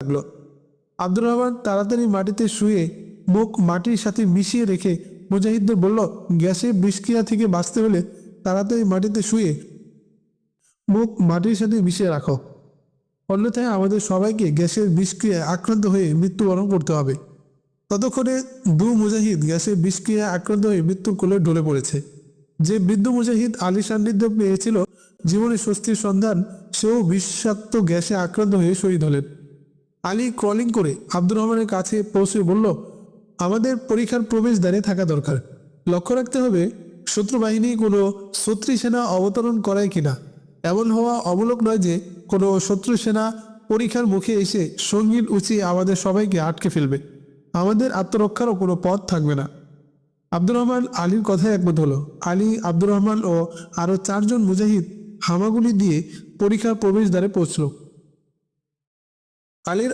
লাগলো। আব্দুর রহমান তাড়াতাড়ি মাটিতে শুয়ে মুখ মাটির সাথে মিশিয়ে রেখে মুজাহিদদের বলল, গ্যাসের বিষক্রিয়া থেকে বাঁচতে হলে তাড়াতাড়ি মাটিতে শুয়ে মুখ মাটির সাথে মিশিয়ে রাখো, অন্যথায় আমাদের সবাইকে গ্যাসের বিষক্রিয়ায় আক্রান্ত হয়ে মৃত্যুবরণ করতে হবে। ততক্ষণে দু মুজাহিদ গ্যাসের বিষক্রিয়ায় আক্রান্ত হয়ে মৃত্যুর কোলে ঢলে পড়েছে। যে বৃদ্ধ মুজাহিদ আলী সান্নিধ্য পেয়েছিল জীবনে স্বস্তির সন্ধান, সেও বিষাক্ত গ্যাসে আক্রান্ত হয়ে শহীদ হলেন। আলী ক্রলিং করে আব্দুর রহমানের কাছে পৌঁছে বলল, আমাদের পরীক্ষার প্রবেশদ্বারে থাকা দরকার। লক্ষ্য রাখতে হবে শত্রু বাহিনী কোনো শত্রু সেনা অবতরণ করায় কিনা। এমন হওয়া অমূলক নয় যে কোনো শত্রু সেনা পরীক্ষার মুখে এসে সঙ্গীন উঁচিয়ে আমাদের সবাইকে আটকে ফেলবে। আমাদের আত্মরক্ষারও কোনো পথ থাকবে না। আব্দুর রহমান আলীর কথায় একমত হলো। আলী, আব্দুর রহমান ও আরও 4 জন মুজাহিদ হামাগুড়ি দিয়ে পরীক্ষার প্রবেশদ্বারে পৌঁছল। আলীর